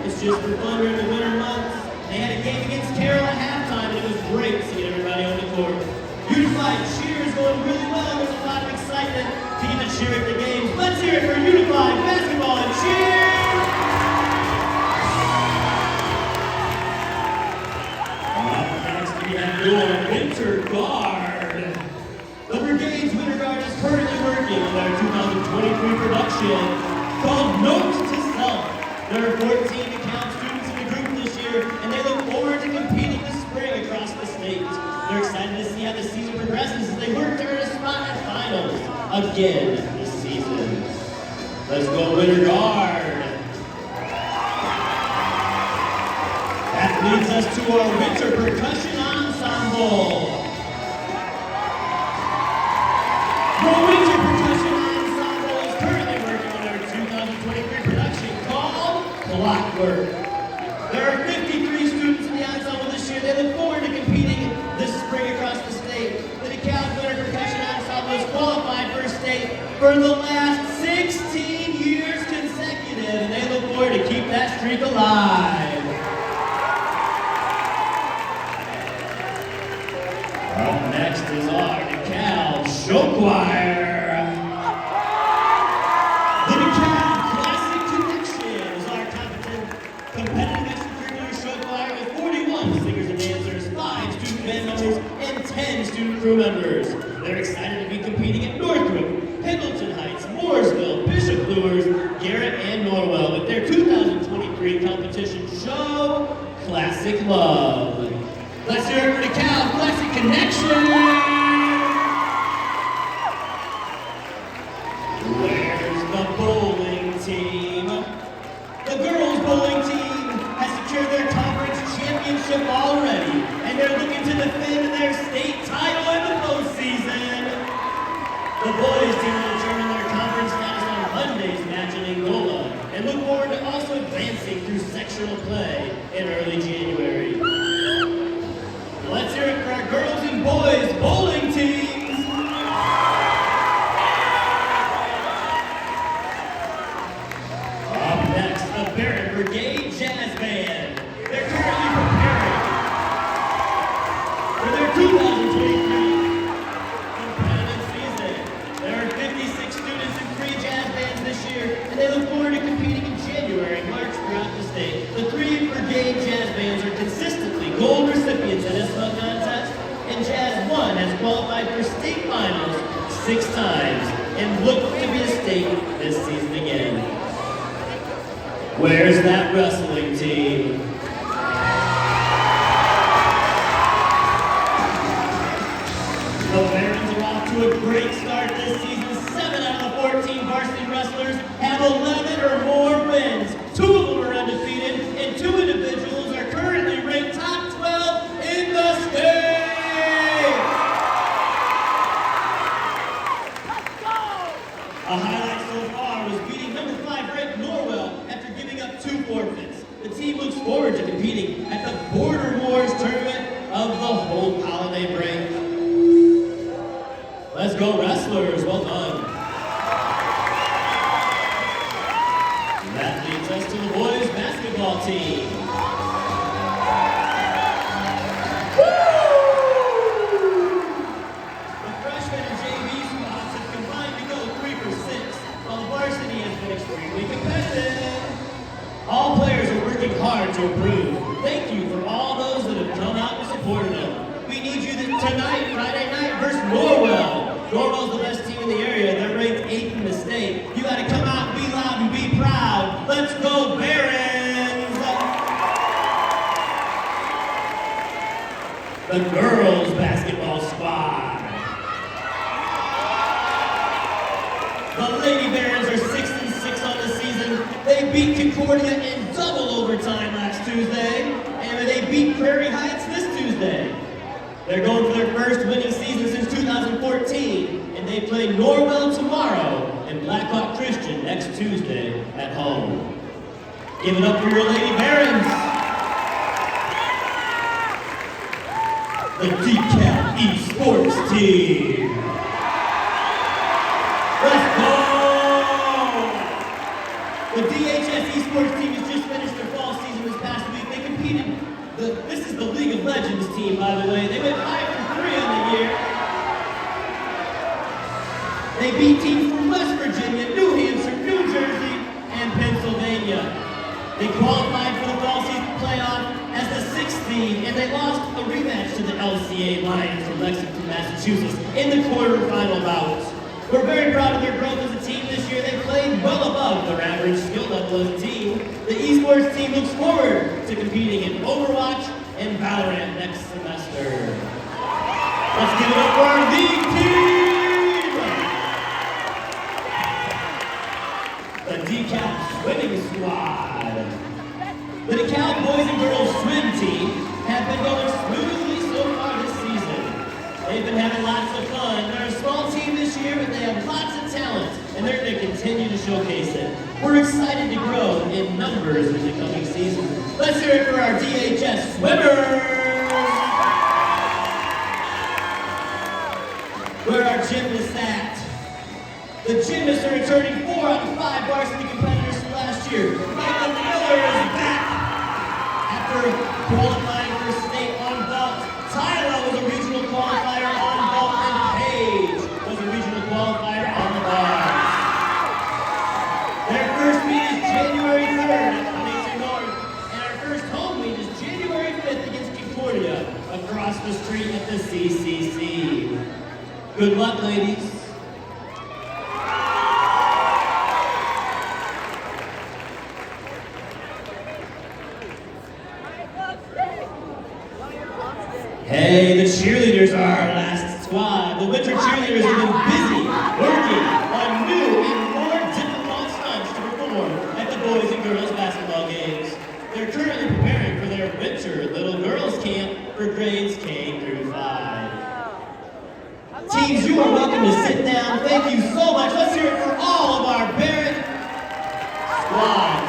It's just for fun during the winter months. They had a game against Carroll at halftime, and it was great seeing everybody on the court. Unified cheer is going really well. There's a lot of excitement to get to cheer at the games. Let's hear it for Unified basketball and cheer! Up next, we have your Winterguard. The Brigade's Winterguard is currently working on their 2023 production called Note to Self. There are 14 account students in the group this year, and they look forward to competing this spring across the state. They're excited to see how the season progresses as they work to earn a spot at finals again this season. Let's go Winterguard. That leads us to our winter percussion ensemble. The winter percussion ensemble is currently working on their 2023 production called Clockwork. There are 53 students in the ensemble this year. They look forward to competing this spring across the state. The DeKalb Winter Percussion Ensemble has qualified for state for the last 16 years consecutive, and they look forward to keep that streak alive. Up next is our DeKalb Show Choir. The DeKalb Classic Connection is our competitive extracurricular show choir with 41 singers and dancers, 5 student band members, and 10 student crew members. They're excited to be competing at Northbrook, Pendleton Heights, Mooresville, Bishop Lures, Garrett, and Norwell with their 2023 competition show, Classic Love. Let's hear it for DeKalb Classic Connection! Where's the bowling team? The girls' bowling team has secured their conference championship already, and they're looking to defend their state title in the postseason. The boys' team will determine their conference status on Monday's match in Angola, and look forward to also advancing through sectional play in early January. Let's hear it for our girls and boys bowling teams. Up next, the Barron Brigade Jazz Band. They're currently preparing for their 2023 competitive season. There are 56 students in 3 jazz bands this year, and they look forward to competing in January and March throughout the state. The 3 Brigade Jazz Bands are consistently gold recipients at SML contests, and Jazz 1 has qualified for state finals 6 times and look to be a state this season again. Where's that wrestling team? The Barons are off to a great start this season. 7 out of the 14 varsity wrestlers have 11 or more wins. 2 of them are undefeated, and 2 individuals are currently ranked top 12 in the state. Let's go! A highlight so far was beating number 5 ranked Norwell after giving up 2 forfeits. The team looks forward to competing at the Border Wars tournament of the whole holiday break. Let's go wrestlers, well done. And that leads us to the boys basketball team. The freshmen and JV squads have combined to go 3 for 6, while the varsity has been extremely competitive. All players are working hard to improve. Thank you for all those that have come out and supported them. We need you tonight, Friday night, versus Norwell. Norwell's the best team in the area. They're ranked 8th in the state. You got to come out and be loud and be proud. Let's go Barons! The girls' basketball squad. The Lady Barons are 6-6 on the season. They beat Concordia in double overtime last Tuesday, and they beat Prairie Heights this Tuesday. They're going for their first winning season since 2014, and they play Norwell tomorrow and Blackhawk Christian next Tuesday at home. Give it up for your Lady Barons. the DHS eSports team. Let's go! The DHS eSports team has just finished their fall season this past week. They competed, this is the League of Legends team, by the way. They went 5 for 3 on the year. They beat teams from West Virginia, New Hampshire, New Jersey, and Pennsylvania. They qualified for the fall season playoff as the 6th seed, and they lost a rematch to the LCA Lions from Lexington, Massachusetts in the quarterfinal bout. We're very proud of their growth as a team this year. They played well above their average skill level as a team. The esports team looks forward to competing in Overwatch and Valorant next semester. Let's give it up for our league team! The DCAP swimming squad. The DeKalb boys and girls swim team have been going smoothly so far this season. They've been having lots of fun. They're a small team this year, but they have lots of talent, and they're going to continue to showcase it. We're excited to grow in numbers in the coming season. Let's hear it for our DHS swimmers! Where are our gymnasts at? The gymnasts are returning 4 out of 5 varsity competitors from last year. Michael Miller is back after qualifying for state on vault. Tyler was a regional qualifier on vault, and Paige was a regional qualifier on the bars. Their first meet is January 3rd at Huntington North, and our first home meet is January 5th against Concordia across the street at the CCC. Good luck, ladies. Hey, the cheerleaders are our last squad. The winter cheerleaders have been busy working on new and more difficult stunts to perform at the boys and girls basketball games. They're currently preparing for their winter little girls camp for grades K through 5. Teams, you are welcome to sit down. Thank you so much. Let's hear it for all of our Bears.